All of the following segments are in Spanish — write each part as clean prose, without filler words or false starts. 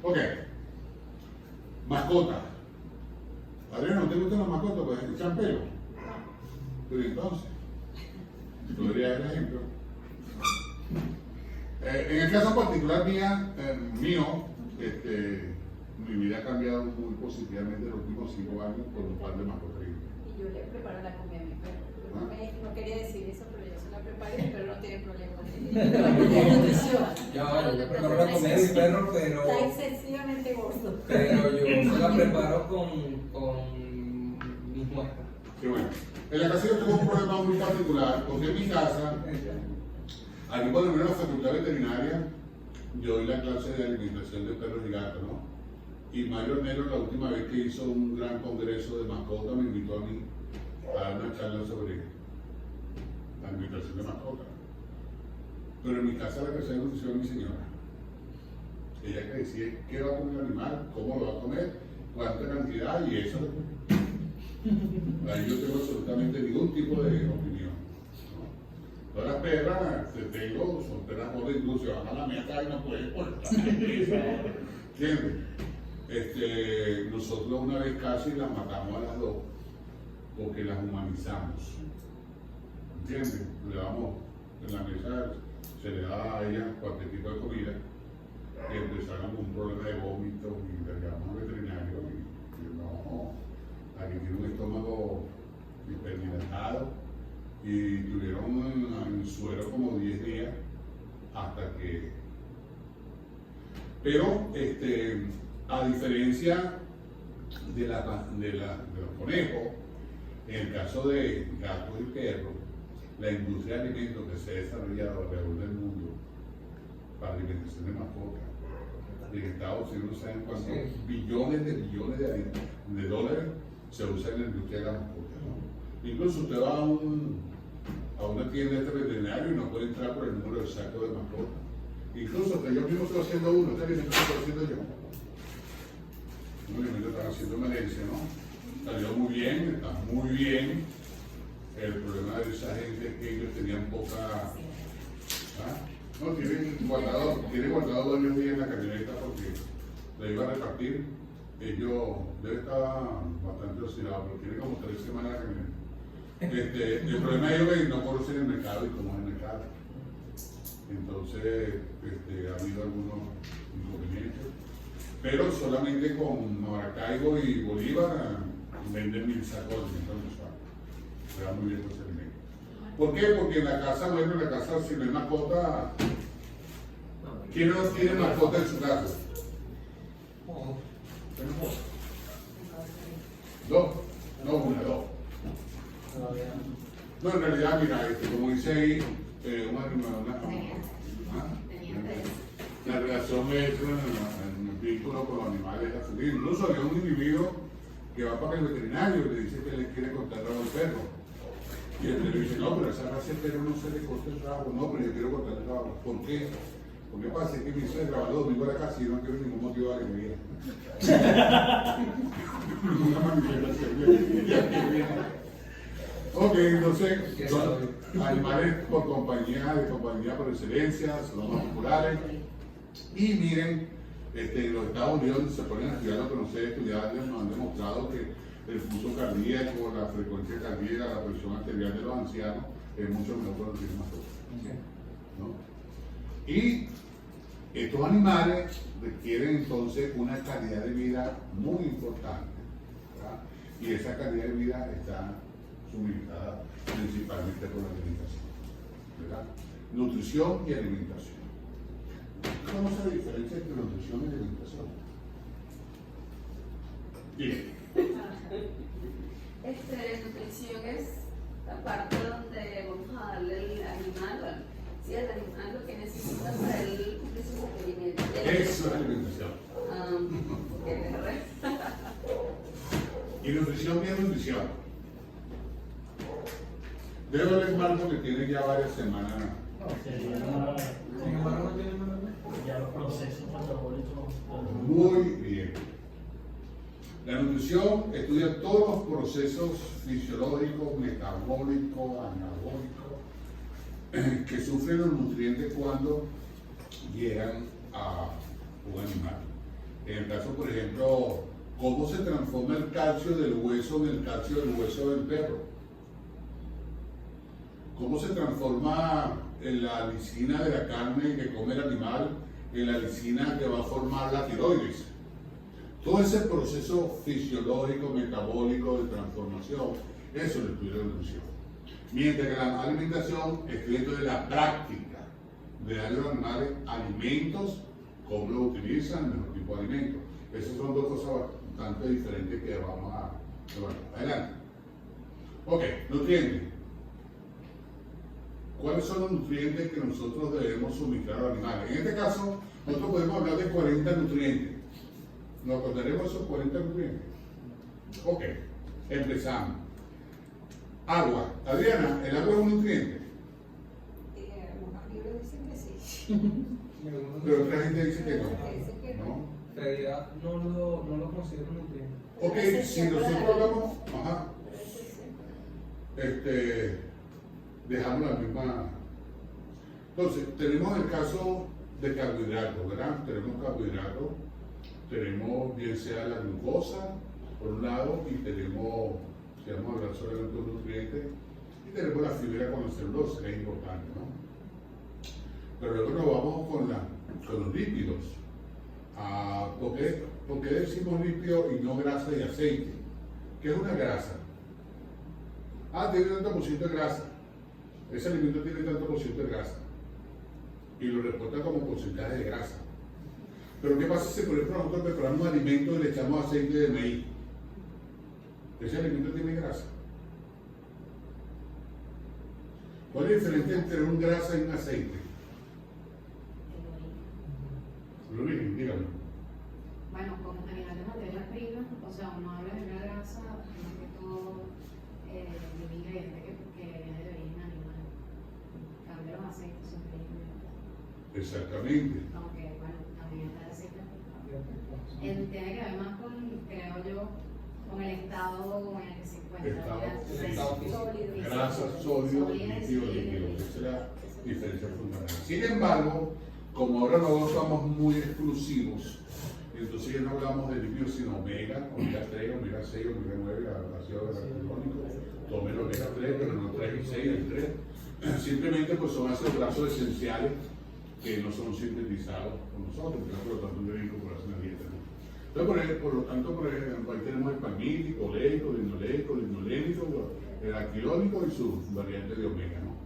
Ok, mascota. Adriano, ¿no te gustan las mascotas? Pues echan pelo. Pero entonces, podría dar el ejemplo. En el caso particular mío, mi vida ha cambiado muy positivamente en los últimos 5 años por un par de mascotas. Y yo le preparo la comida a mi perro. No quería decir eso, pero yo se la preparo y mi perro no tiene problema de nutrición. Yo le preparo la comida a mi perro, pero. Está excesivamente gordo. Pero yo se la preparo con mis muestras. Qué bueno. En la casa yo tengo un problema muy particular, porque en mi casa, aquí por lo menos en la facultad veterinaria, yo doy la clase de alimentación de perros y gatos, ¿no? Y Mario Nero, la última vez que hizo un gran congreso de mascotas, me invitó a mí a dar una charla sobre la alimentación de mascotas. Pero en mi casa la que se anunció mi señora. Ella que decía qué va a comer el animal, cómo lo va a comer, cuánta cantidad y eso. Ahí yo tengo absolutamente ningún tipo de opinión. ¿No? Todas las perras que tengo son perras gordas, incluso se van a la meta y no pueden cortar. ¿Entiendes? Nosotros una vez casi las matamos a las dos porque las humanizamos. ¿Entiendes? Le damos en la mesa, se le da a ellas cualquier tipo de comida y empezaron con un problema de vómito y le llevamos al veterinario y no, aquí tiene un estómago hiperdilatado y tuvieron en suero como 10 días hasta que. Pero a diferencia de los conejos, en el caso de gatos y perros, la industria de alimentos que se ha desarrollado alrededor del mundo para alimentación de mascotas, en Estados Unidos no saben cuántos billones de dólares se usan en la industria de la mascota, ¿no? Incluso usted va a una tienda de veterinario y no puede entrar por el número exacto de mascotas. Incluso yo mismo estoy haciendo uno, este alimento lo estoy haciendo yo. Un alimento están haciendo en Valencia, ¿no? Salió muy bien, está muy bien. El problema de esa gente es que ellos tenían poca. No, tienen guardado varios días en la camioneta porque la iba a repartir. Ellos debe estar bastante oscilado, pero tiene como 3 semanas la camioneta. El problema es que no conocen el mercado y cómo es el mercado. Entonces, ha habido algunos inconvenientes. Pero solamente con Maracaibo y Bolívar venden 1000 sacos de alimento mensual. Se da muy bien los alimentos. ¿Por qué? Porque en la casa, bueno, en la casa si no hay mascota, ¿quién no tiene mascota en su casa? ¿Dos? No, una, dos. No, en realidad, mira, como dice ahí, la relación es un vínculo con los animales. Incluso había un individuo que va para el veterinario y le dice que le quiere cortar el rabo al perro. Y el perro dice, no, pero esa raza de perro no se le corta el rabo. No, pero yo quiero cortar el rabo. ¿Por qué? Porque pasa es que me hizo el grabar los domingos a la casa y yo no quiero ningún motivo de alegría. Ninguna manifestación de alegría. Ok, entonces, son animales por compañía por excelencia, son los más populares. Y miren, en los Estados Unidos se ponen a estudiar lo que no sé estudiar, nos han demostrado que el pulso cardíaco, la frecuencia cardíaca, la presión arterial de los ancianos es mucho mejor cuando tienen mascotas. ¿No? Y estos animales requieren entonces una calidad de vida muy importante, ¿verdad? Y esa calidad de vida está suministrada principalmente por la alimentación, ¿verdad? Nutrición y alimentación. ¿Cómo se diferencia entre nutrición y alimentación? Bien. Nutrición es la parte donde vamos a darle al animal, sí, al animal lo que necesita para él cumplir sus requerimientos. Eso es alimentación. ¿Y nutrición qué es nutrición? Debo ver Marco que tiene ya varias semanas. Ya los procesos metabólicos. Muy bien. La nutrición estudia todos los procesos fisiológicos, metabólicos, anabólicos que sufren los nutrientes cuando llegan a un animal. En el caso, por ejemplo, cómo se transforma el calcio del hueso en el calcio del hueso del perro. Cómo se transforma en la lisina de la carne que come el animal en la lisina que va a formar la tiroides. Todo ese proceso fisiológico, metabólico de transformación, eso es el estudio de la nutrición. Mientras que la alimentación es dentro de la práctica de darle a los animales alimentos, cómo lo utilizan, el mejor tipo de alimentos. Esas son dos cosas bastante diferentes que vamos a ver. Adelante. Ok, nutrientes. ¿Cuáles son los nutrientes que nosotros debemos suministrar a los animales? En este caso, nosotros podemos hablar de 40 nutrientes. ¿Nos acordaremos de esos 40 nutrientes? Ok, empezamos. Agua. Adriana, ¿el agua es un nutriente? Los libros dicen que sí. Pero otra gente dice que no. Dicen que no. ¿No? En realidad no lo considero un nutriente. Ok, si nosotros hablamos, ajá, Pero eso es dejamos la misma. Entonces, tenemos el caso de carbohidratos, ¿verdad? Tenemos carbohidratos, tenemos bien sea la glucosa, por un lado, y tenemos, si vamos a hablar sobre los nutrientes, y tenemos la fibra con la celulosa, que es importante, ¿no? Pero luego nos vamos con los lípidos. ¿Por qué decimos lípido y no grasa y aceite? ¿Qué es una grasa? Tiene tanto por ciento de grasa. Ese alimento tiene tanto por ciento de grasa. Y lo reporta como porcentaje de grasa. Pero ¿qué pasa si, por ejemplo, nosotros preparamos un alimento y le echamos aceite de maíz? Ese alimento tiene grasa. ¿Cuál es la diferencia entre un grasa y un aceite? El origen, dígame. Bueno, como general de materia prima, o sea, uno habla de una grasa, más que todo de un ingrediente que viene de origen animal. En cambio, los aceites son de origen vegetal. Exactamente. Aunque, bueno, también está el aceite. Tiene que ver más con, creo yo, con el estado en el que se encuentra. Grasa, sólido, líquido, líquido. Esa es la diferencia fundamental. Sin embargo, como ahora nosotros somos muy exclusivos, entonces ya no hablamos de lípidos sino omega 3, omega 6, omega 9, ácido araquidónico, tome el omega 3, pero no 3 y 6, el 3. Simplemente pues son ácidos grasos esenciales que no son sintetizados por nosotros, que por lo tanto deben incorporarse en la dieta, ¿no? Entonces, por lo tanto, por ejemplo, ahí tenemos el palmítico, oleico, linolénico, el arquidónico y sus variantes de omega, ¿no?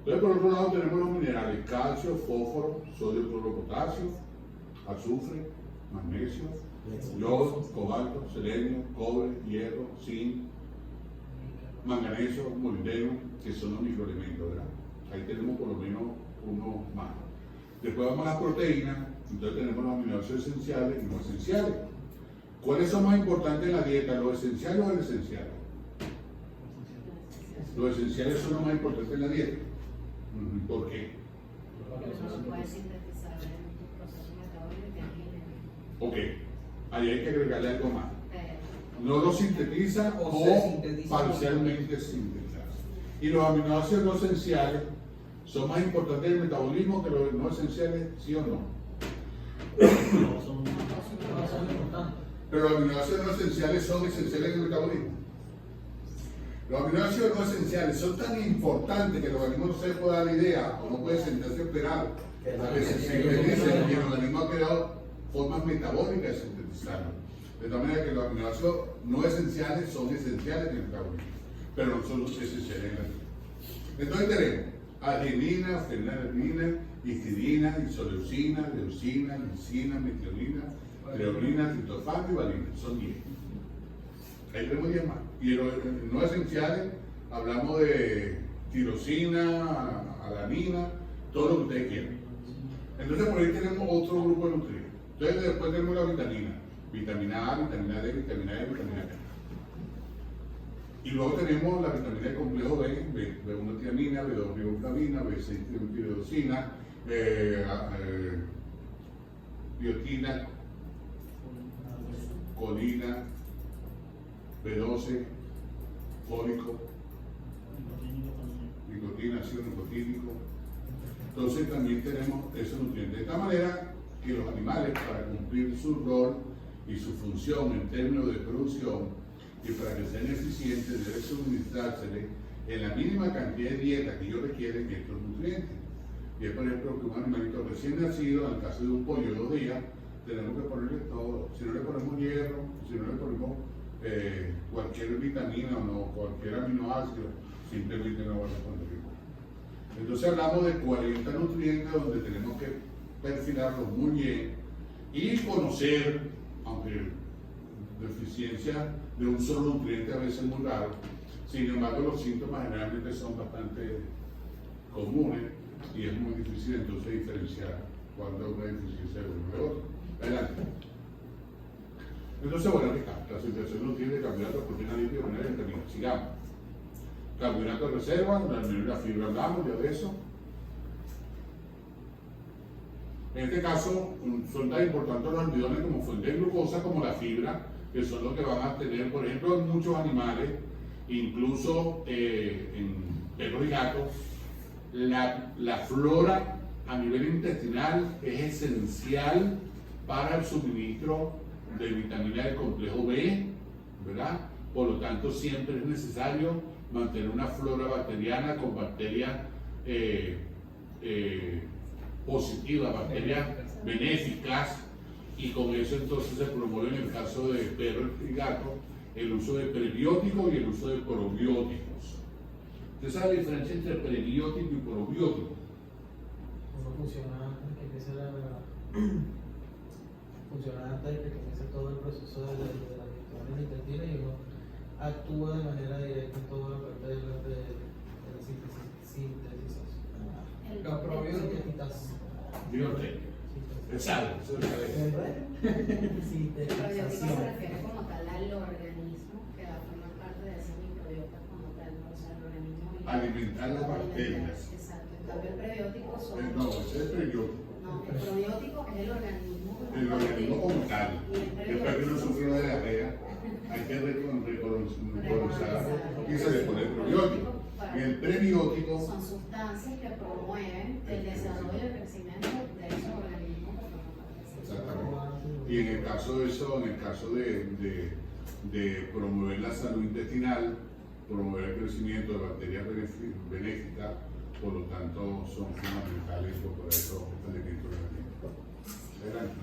Entonces, por otro lado, tenemos los minerales: calcio, fósforo, sodio, cloro, potasio, azufre, magnesio, yodo, cobalto, selenio, cobre, hierro, zinc, manganeso, molibdeno, que son los microelementos, ¿verdad? Ahí tenemos por lo menos uno más. Después vamos a las proteínas, entonces tenemos los aminoácidos esenciales y no esenciales. ¿Cuáles son más importantes en la dieta, los esenciales o el esencial? Los esenciales son los más importantes en la dieta. ¿Por qué? Porque uno lo puede sintetizar en tus procesos metabólicos. Ok, ahí hay que agregarle algo más. Pero No lo sintetiza O o se sintetiza parcialmente sintetiza. Y los aminoácidos no esenciales son más importantes en el metabolismo que los no esenciales, ¿sí o no? Son importantes. Pero los aminoácidos no esenciales son esenciales en el metabolismo. Los aminoácidos no esenciales son tan importantes que el organismo no se le puede dar la idea o no puede sentarse a esperar a que se sinteticen y el organismo ha creado formas metabólicas de sintetizarlo. De tal manera que los aminoácidos no esenciales son esenciales en el metabolismo, pero no son los esenciales en la vida. Entonces tenemos adenina, fenalenina, histidina, isoleucina, leucina, lisina, metionina, treonina, triptofano y valina. Son 10. Ahí tenemos 10 más. Y los no esenciales, hablamos de tirosina, alanina, todo lo que ustedes quieran. Entonces por ahí tenemos otro grupo de nutrientes. Entonces después tenemos la vitamina. Vitamina A, vitamina D, vitamina E, vitamina K. Y luego tenemos la vitamina del complejo B, B1 tiamina, B2 riboflavina, B6 tiroxina, biotina, colina, B12, fólico, nicotina, ácido nicotínico. Entonces también tenemos esos nutrientes. De esta manera, que los animales, para cumplir su rol y su función en términos de producción y para que sean eficientes, debe suministrársele en la mínima cantidad de dieta que ellos requieren estos nutrientes. Y es, por ejemplo, que un animalito recién nacido, en el caso de un pollo de 2 días, tenemos que ponerle todo. Si no le ponemos hierro, si no le ponemos cualquier vitamina o no, cualquier aminoácido, simplemente no va a responder. Entonces hablamos de 40 nutrientes donde tenemos que perfilarlos muy bien y conocer, aunque deficiencia de un solo nutriente a veces es muy raro, sin embargo los síntomas generalmente son bastante comunes y es muy difícil entonces diferenciar cuando hay una deficiencia de uno de otro. Adelante. Entonces, bueno, aquí está, la situación no tiene carbohidratos, proteína lípida de manera determinada. Sigamos. Carbohidratos de reserva, la almidón y la fibra hablamos ya de eso. En este caso, son tan importantes los almidones como fuente de glucosa como la fibra, que son los que van a tener, por ejemplo, en muchos animales, incluso en perros y gatos, la flora a nivel intestinal es esencial para el suministro de vitamina del complejo B, ¿verdad? Por lo tanto, siempre es necesario mantener una flora bacteriana con bacterias positivas, bacterias benéficas, y con eso entonces se promueve en el caso de perros y gatos el uso de prebióticos y el uso de probióticos. ¿Usted sabe la diferencia entre prebiótico y probiótico? Uno funciona antes de que empiece funciona antes de que comience todo el proceso de la digestión en el intestino y uno actúa de manera directa en toda la parte de la síntesis. Los probióticos. Digo usted. Exacto, eso es lo que es. El probiótico se refiere como tal al organismo que va a formar parte de esa microbiota como tal, ¿no? O sea, el organismo Alimentar las bacterias. Exacto. En cambio, el prebiótico son. No, ese es prebiótico. No, el probiótico es el organismo. El organismo como tal. Después que uno sufre una diarrea, hay que recolonizar y se le pone el probiótico. Y el prebiótico son sustancias que promueven el desarrollo y el crecimiento de esos organismos. exactamente. Y en el caso de eso, en el caso de promover la salud intestinal, promover el crecimiento de bacterias benéficas, por lo tanto son fundamentales incorporar esos elementos de la dieta.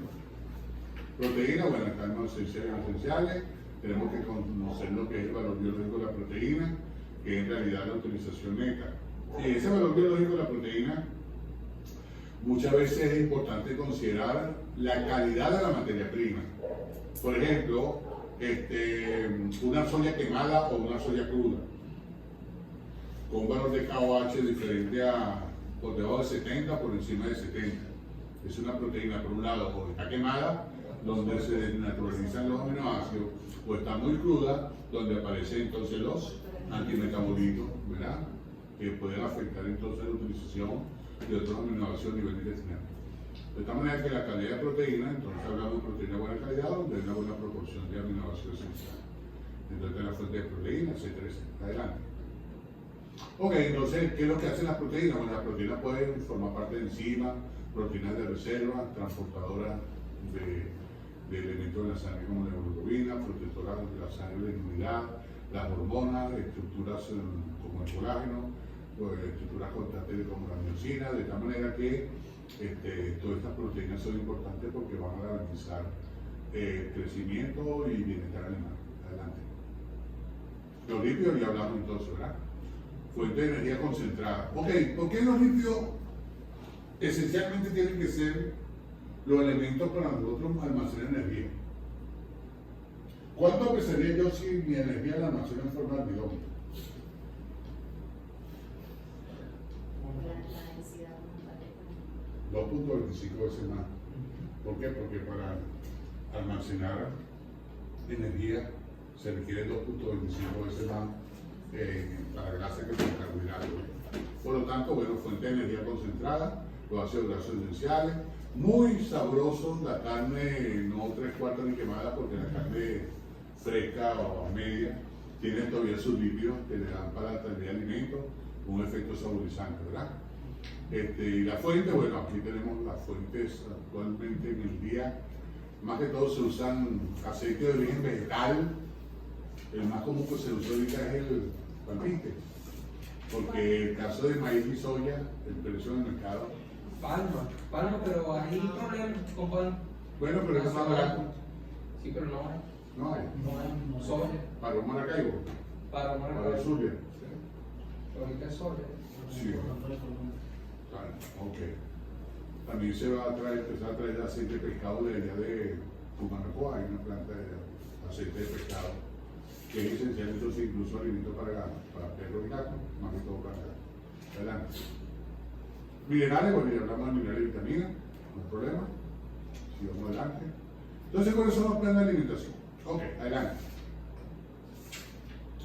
Proteína, bueno, acá no esenciales, tenemos que conocer lo que es el valor biológico de la proteína, que es en realidad la utilización neta. Y ese valor biológico de la proteína, muchas veces es importante considerar la calidad de la materia prima. Por ejemplo, una soya quemada o una soya cruda, con un valor de KOH diferente a por debajo de 70, por encima de 70. Es una proteína, por un lado, o está quemada, donde se desnaturalizan los aminoácidos, o está muy cruda, donde aparecen entonces los antimetabolitos, ¿verdad? Que pueden afectar entonces la utilización de otros aminoácidos a nivel intestinal. De tal manera que la calidad de proteína, entonces hablamos de proteína de buena calidad, donde hay una buena proporción de aminoácidos esenciales. Entonces la fuente de proteína, etcétera, etcétera. Adelante. Ok, entonces, ¿qué es lo que hacen las proteínas? Bueno, las proteínas pueden formar parte de enzimas, proteínas de reserva, transportadoras de elementos de la sangre como la hemoglobina, protectoras de la sangre de inmunidad, las hormonas, estructuras como el colágeno, estructuras constantes como la miocina, de tal manera que todas estas proteínas son importantes porque van a garantizar crecimiento y bienestar animal. Adelante. Los lípidos ya hablamos entonces, ¿verdad? Fuente de energía concentrada. Ok, ¿por qué los lípidos esencialmente tienen que ser los elementos para nosotros almacenar energía? ¿Cuánto pesaría yo si mi energía la almaceno en forma de almidón? La densidad como tal. 2.25 veces más. ¿Por qué? Porque para almacenar energía se requiere 2.25 veces más para grasa que para carbohidratos. Por lo tanto, bueno, fuente de energía concentrada, los ácidos grasos esenciales, muy sabrosos, la carne no 3/4 ni quemada, porque la carne fresca o a media tiene todavía sus lípidos que le dan para la calidad de alimento un efecto saborizante, ¿verdad? Y la fuente, bueno, aquí tenemos las fuentes actualmente en el día. Más que todo se usan aceite de origen vegetal. El más común que se usa ahorita es el palmite. Porque el caso de maíz y soya, el precio en el mercado. Palma, pero hay problemas con palma. Bueno, pero es más barato. Sí, pero no hay. No hay. No hay soya. Para un Maracaibo. Para Para Maracaibo. el Zulia. Sí. Ahorita es soya. Sí. Claro, ok. También se va a empezar a traer aceite de pescado de allá de Cumanacoa. Hay una planta de aceite de pescado que es esencial, entonces incluso alimento para perros y gatos, más que todo para adelante. Minerales, bueno, ya hablamos de minerales y vitaminas, no hay problema. Sigamos adelante. Entonces, ¿cuáles son los planes de alimentación? Ok, adelante.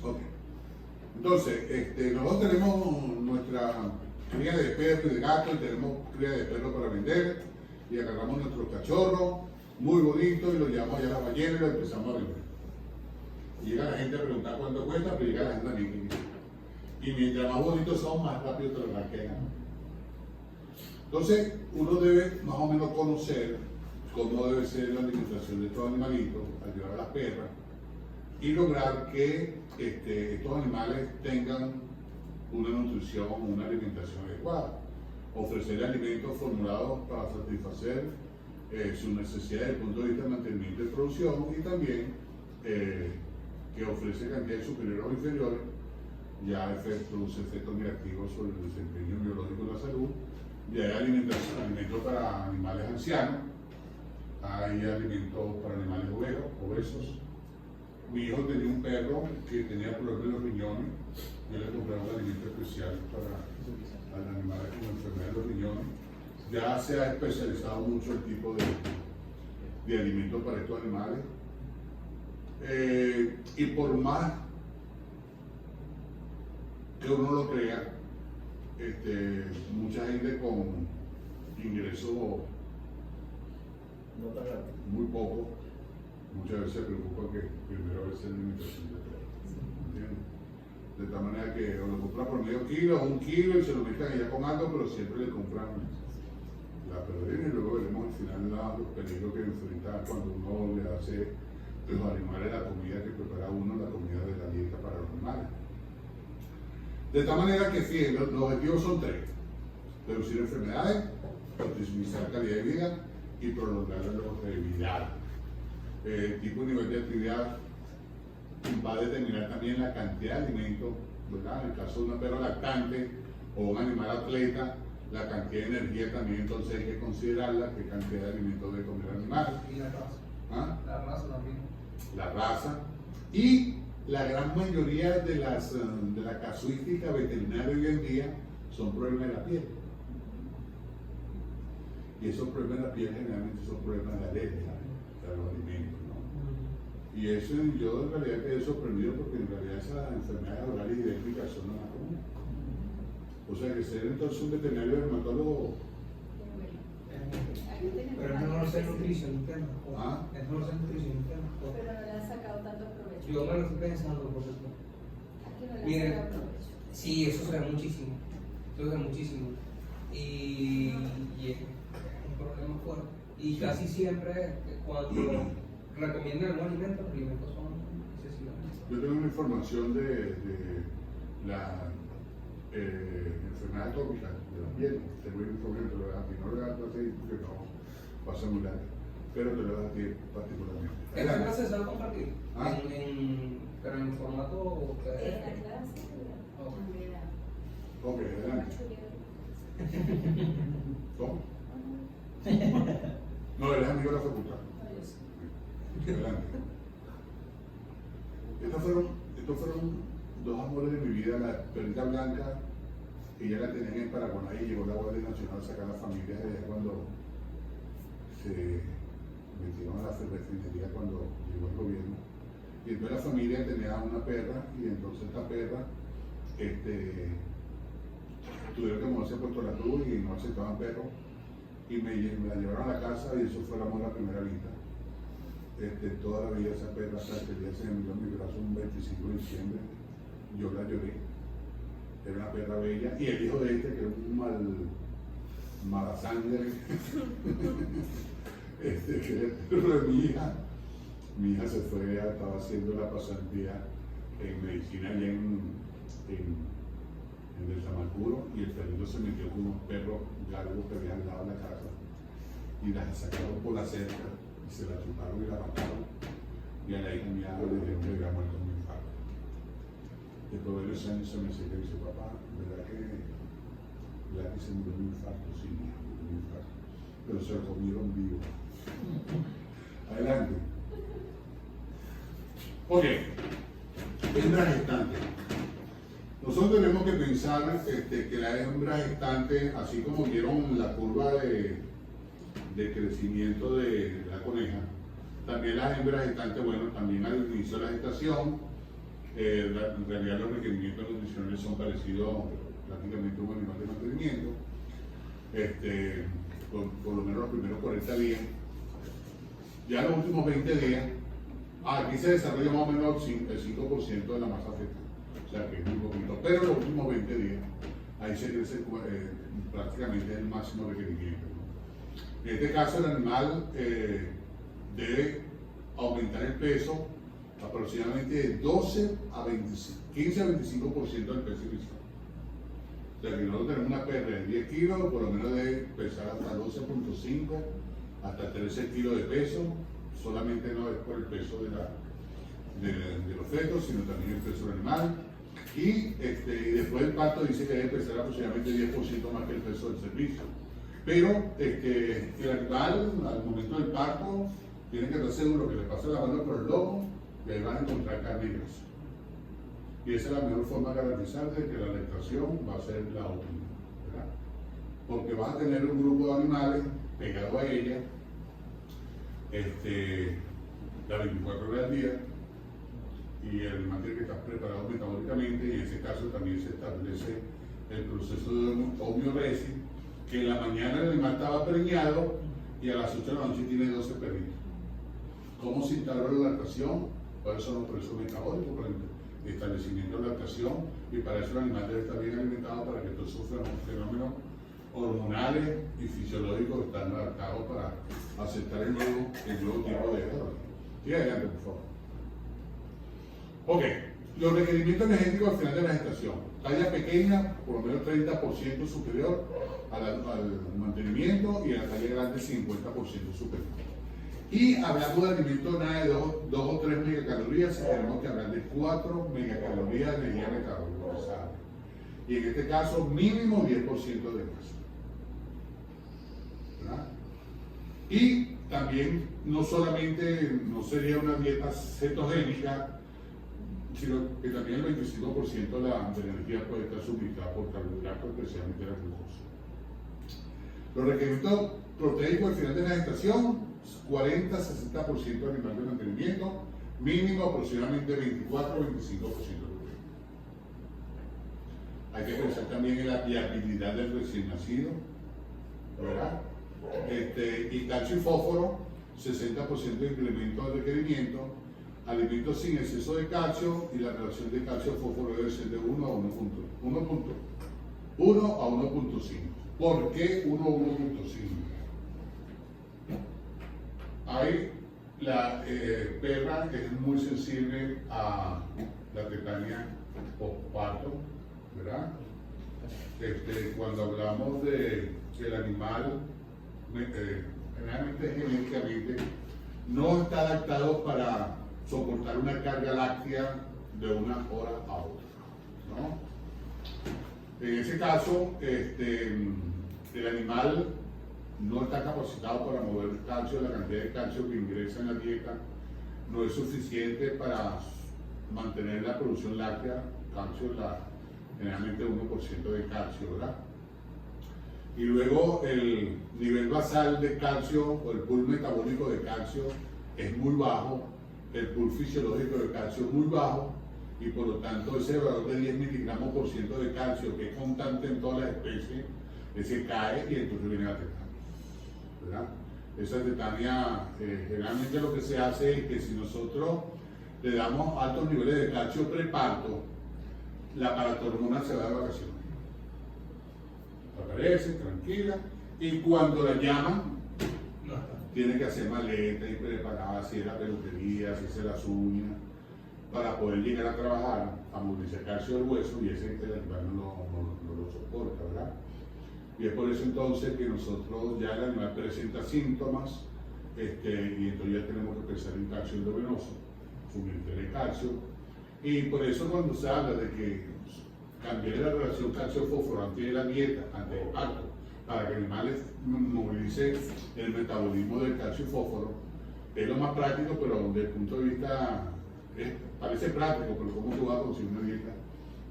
Ok. Entonces, nosotros tenemos nuestra cría de perro y de gato, y tenemos cría de perro para vender, y agarramos nuestros cachorros, muy bonitos, y los llevamos allá a la ballena y los empezamos a vender. Y llega la gente a preguntar cuánto cuesta, pero llega la gente también. Y mientras más bonitos son, más rápido te lo ranquean. Entonces, uno debe más o menos conocer cómo debe ser la alimentación de estos animalitos, ayudar a las perras, y lograr que estos animales tengan una nutrición, una alimentación adecuada. Ofrecer alimentos formulados para satisfacer sus necesidades desde el punto de vista de mantenimiento y producción, y también que ofrece cantidades superiores o inferiores, ya produce efectos negativos sobre el desempeño biológico de la salud. Y hay alimentos para animales ancianos, hay alimentos para animales obesos. Mi hijo tenía un perro que tenía problemas en los riñones. Yo le compré un alimento especial para animales con enfermedad de los riñones. Ya se ha especializado mucho el tipo de alimentos para estos animales. Y por más que uno lo crea, mucha gente con ingresos muy poco, muchas veces se preocupa que primero va a ser la alimentación de perro. ¿Entiendes? De tal manera que o lo compran por medio kilo o 1 kilo y se lo mezclan allá con algo, pero siempre le compran la perrera, y luego veremos al final los peligros que enfrenta cuando uno le hace los animales la comida que prepara uno, la comida de la dieta para los animales. De tal manera que, fíjense, los objetivos son 3: reducir enfermedades, optimizar calidad de vida y prolongar la longevidad. El tipo y nivel de actividad va a determinar también la cantidad de alimentos, ¿verdad? En el caso de una perra lactante o un animal atleta, la cantidad de energía también, entonces hay que considerarla, qué cantidad de alimentos debe comer el animal. Y la raza. ¿Ah? La raza también. La raza. Y la gran mayoría de la casuística veterinaria hoy en día son problemas de la piel. Y esos problemas de la piel generalmente son problemas de alergia a los alimentos, ¿no? Y eso yo en realidad quedé sorprendido, porque en realidad esas enfermedades orales idénticas son las más comunes. O sea que ser entonces un veterinario dermatólogo. Pero es mejor ser nutricionista. ¿Ah? Es mejor ser nutricionista. Pero no le han sacado tanto provecho. Yo me lo estoy pensando, profesor. Aquí no le han Miren, sacado provecho. sí, eso se ve muchísimo. Eso se ve muchísimo. Y es un problema fuerte. Y casi siempre, cuando recomiendan algún alimento, los alimentos son excesivamente. Yo tengo una información de la enfermedad atópica de la piel. Tengo una información, te lo voy a dar a ti. No lo voy a dar a ti porque no pasa muy largo, pero te lo voy a dar a ti particularmente. Esta clase se va a compartir, ¿Ah? pero en formato En la PDF. clase, Ok, adelante. ¿Cómo? No, eres amigo de la facultad. Adelante. Estos fueron 2 amores de mi vida. La perrita blanca, que ya la tenían en Paraguay, y llegó la Guardia Nacional a sacar a la familia de allá cuando se metieron a la refinería, cuando llegó el gobierno. Y entonces la familia tenía una perra, y entonces esta perra tuvieron que moverse a Puerto La Cruz y no aceptaban perros, y me la llevaron a la casa, y eso fue el amor a primera vista. Toda la vida esa perra, hasta que el día se me dio en mi brazo un 25 de diciembre, yo la lloré. era una perra bella, y el hijo de este, que era un mala sangre, que era el perro de mi hija se fue, estaba haciendo la pasantía en medicina allá en el Tamacuro, y el perrito se metió con unos perros galgos que había al lado de la casa, y las sacaron por la cerca, y se la chuparon y la mataron, y a la hija mía le dijeron que había muerto un infarto. Después de varios años se me acerca y dice, papá, ¿verdad que se murió de un infarto? Sí, mija, murió de un infarto, pero se lo comieron vivo. Adelante. Ok, hembra gestante. Nosotros tenemos que pensar que la hembra gestante, así como vieron la curva de crecimiento de la coneja, también las hembras gestantes, bueno, también al inicio de la gestación, en realidad los requerimientos nutricionales son parecidos prácticamente a un animal de mantenimiento, por lo menos los primeros 40 días. Ya los últimos 20 días, aquí se desarrolla más o menos el 5% de la masa fetal, o sea que es muy poquito, pero los últimos 20 días, ahí se crece prácticamente el máximo requerimiento, ¿no? En este caso el animal debe aumentar el peso aproximadamente de 15 a 25% del peso inicial. O sea que nosotros tenemos una perra de 10 kilos, por lo menos debe pesar hasta 12.5 hasta 13 kilos de peso, solamente no es por el peso de los fetos, sino también el peso del animal. Y después del parto dice que debe pesar aproximadamente 10% más que el peso del servicio. Pero el animal al momento del parto tiene que estar seguro que le pase la mano por el lomo y ahí van a encontrar carne y grasa. Y esa es la mejor forma de garantizar de que la lactación va a ser la óptima, ¿verdad? Porque vas a tener un grupo de animales pegado a ella las 24 horas al día, y el animal tiene que estar preparado metabólicamente, y en ese caso también se establece el proceso de homeoresis, que en la mañana el animal estaba preñado y a las 8 de la noche tiene 12 perritos. ¿Cómo se instala la lactación? ¿Cuáles son los procesos metabólicos para el establecimiento de la lactación? Y para eso el animal debe estar bien alimentado para que todos esos fenómenos hormonales y fisiológicos están adaptados para aceptar el nuevo tipo de vida. Y adelante, por favor. Ok, los requerimientos energéticos al final de la gestación. Talla pequeña, por lo menos 30% superior al mantenimiento, y a la talla grande 50% superior. Y hablando de alimentos nada de 2 o 3 megacalorías, tenemos que hablar de 4 megacalorías de energía metabolizada. Y en este caso, mínimo 10% de grasa. ¿Verdad? Y también no solamente no sería una dieta cetogénica, sino que también el 25% de la energía puede estar suministrada por carbohidratos, especialmente la glucosa. Los requerimientos proteicos al final de la gestación, 40-60% de animal de mantenimiento, mínimo aproximadamente 24-25% de proteína. Hay que pensar también en la viabilidad del recién nacido, ¿verdad? Y calcio y fósforo, 60% de incremento de requerimiento. Alimentos sin exceso de calcio, y la relación de calcio-fósforo debe ser de 1 a 1.5. ¿Por qué 1 a 1.5? Ahí la perra es muy sensible a la tetania postparto, ¿verdad? Cuando hablamos de que el animal generalmente genéticamente no está adaptado para soportar una carga láctea de una hora a otra, ¿no? En ese caso, el animal no está capacitado para mover el calcio, la cantidad de calcio que ingresa en la dieta no es suficiente para mantener la producción láctea, calcio, generalmente 1% de calcio, ¿verdad? Y luego el nivel basal de calcio o el pool metabólico de calcio es muy bajo, el pool fisiológico de calcio es muy bajo, y por lo tanto ese valor de 10 miligramos por ciento de calcio, que es constante en todas las especies, ese cae y entonces viene la tetania, ¿verdad? Esa tetania, generalmente lo que se hace es que si nosotros le damos altos niveles de calcio preparto, la paratormona se va de vacaciones. Aparece tranquila y cuando la llaman, No está. tiene que hacer maleta y prepararse, ir a la peluquería, hacerse las uñas, para poder llegar a trabajar, a movilizar calcio del hueso y ese el animal no lo soporta, ¿verdad? Y es por eso entonces que nosotros ya el animal presenta síntomas y entonces ya tenemos que pensar en calcio endovenoso, suministrar el calcio. Y por eso cuando se habla de que cambiar la relación calcio-fósforo antes de la dieta, antes del parto, para que el animal movilice el metabolismo del calcio y fósforo, es lo más práctico, pero desde el punto de vista, parece práctico, pero ¿cómo tú vas a conseguir una dieta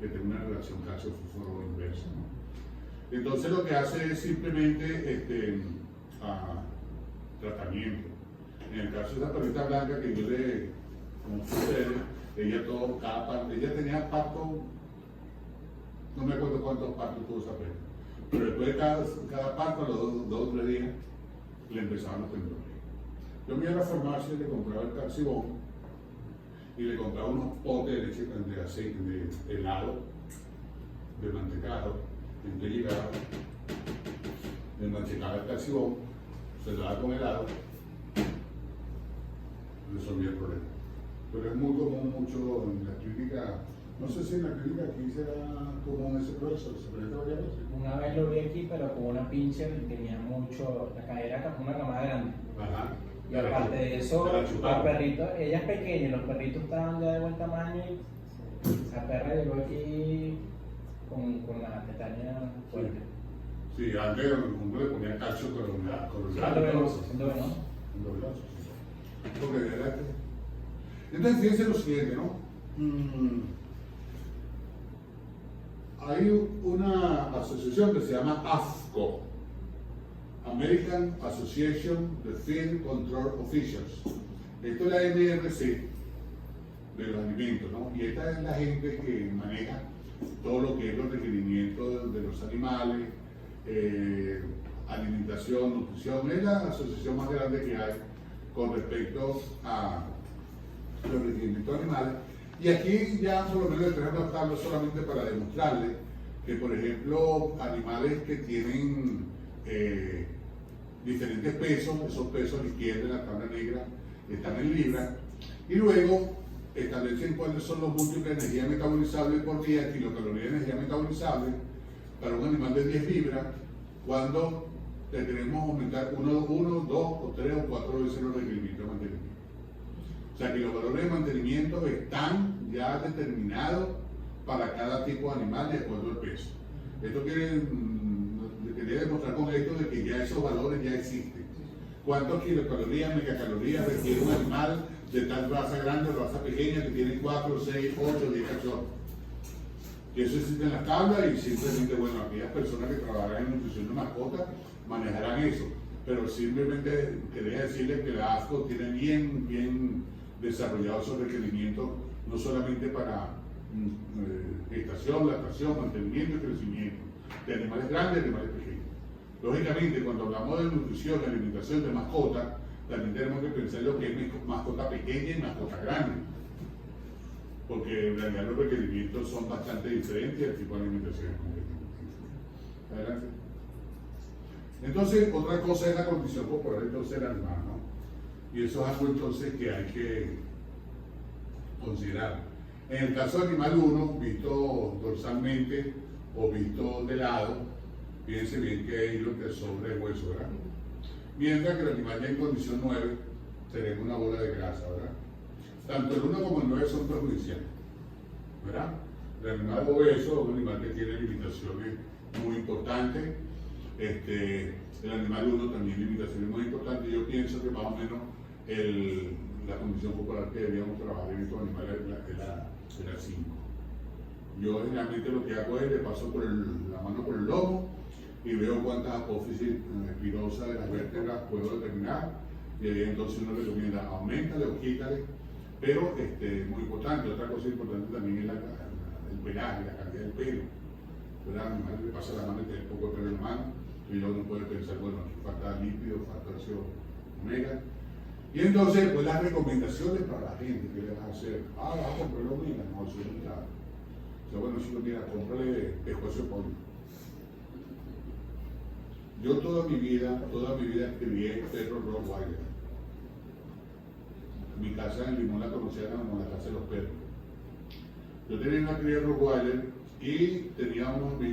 que tenga una relación calcio-fósforo inversa, ¿no? Entonces lo que hace es simplemente tratamiento. En el caso de esa perrita blanca que yo le, como sucede, ella tenía parto, no me acuerdo cuántos partos tuvo esa perra, pero después de cada parto, a los 2 o 3 días, le empezaban los temblores. Yo me iba a la farmacia y le compraba el calcibón y le compraba unos potes de leche de aceite, de helado, de mantecado. Entonces llegaba, le mantecaba el calcibón, se lo daba con helado, resolvía el problema. Pero es muy común mucho en la clínica, no sé si en la clínica aquí será común ese proceso, ¿se presenta varias veces? Una vez lo vi aquí, pero con una pincher y tenía mucho, la cadera como una camada grande. Ajá. Y aparte de eso, Se la los chuparon. perritos, ella es pequeña, los perritos estaban ya de buen tamaño y esa perra llegó aquí con la pestaña fuerte. Sí, antes uno le ponía calcio con los Siendo venoso, siendo venoso. Porque era entonces fíjense lo siguiente, ¿no? Hay una asociación que se llama AAFCO, American Association of Feed Control Officials. Esto es la NRC de los alimentos, ¿no? Y esta es la gente que maneja todo lo que es los requerimientos de los animales, alimentación, nutrición. Es la asociación más grande que hay con respecto a los requerimientos animales. Y aquí ya por lo menos les traje una tabla solamente para demostrarles que, por ejemplo, animales que tienen diferentes pesos, esos pesos a la izquierda en la tabla negra están en libras, y luego establecen cuáles son los múltiples de energía metabolizable por día, kilocalorías de energía metabolizable para un animal de 10 libras, cuando le queremos aumentar 1, 2 o 3 o 4 veces los requerimientos de mantenimiento. O sea que los valores de mantenimiento están ya determinados para cada tipo de animal de acuerdo al peso. Esto quería demostrar con esto de que ya esos valores ya existen. ¿Cuántas kilocalorías, megacalorías requiere un animal de tal raza grande o raza pequeña que tiene 4, 6, 8, 10 cachorros? Y eso existe en la tabla y simplemente, bueno, aquellas personas que trabajan en nutrición de mascotas manejarán eso. Pero simplemente quería decirles que la AAFCO tiene bien desarrollados esos requerimientos, no solamente para gestación, lactación, mantenimiento y crecimiento de animales grandes y animales pequeños. Lógicamente, cuando hablamos de nutrición y alimentación de mascotas, también tenemos que pensar en lo que es mascota pequeña y mascota grande, porque en realidad los requerimientos son bastante diferentes y el tipo de alimentación es completamente diferente. Adelante. Entonces, otra cosa es la condición corporal entonces del animal, ¿no? Y eso es algo entonces que hay que considerar. En el caso del animal 1, visto dorsalmente o visto de lado, fíjense bien que hay lo que sobre el hueso, ¿verdad? Mientras que el animal ya en condición 9 sería una bola de grasa, ¿verdad? Tanto el 1 como el 9 son perjudiciales, ¿verdad? El animal obeso es un animal que tiene limitaciones muy importantes. El animal 1 también limitaciones muy importantes. Yo pienso que más o menos la condición corporal que debíamos trabajar en estos animales es la 5. Yo generalmente lo que hago es le paso la mano por el lomo y veo cuántas apófisis espinosas de las vértebras puedo determinar, y ahí entonces uno recomienda aumentale o quítale, pero muy importante, otra cosa importante también es el pelaje, la cantidad del pelo, ¿verdad? El animal le pasa la mano y tiene poco de pelo en la mano, y uno puede pensar, bueno, aquí falta lípido, falta ácido omega. Y entonces, pues las recomendaciones para la gente, ¿qué le vas a hacer? Vas a comprar omega, no, eso es muy caro. Yo, bueno, chico, mira, cómprale pescuezo de pollo. Yo toda mi vida crié perros Rottweiler. Mi casa en Limón la conocían como la casa de los perros. Yo tenía una cría Rottweiler y tenía unos amigos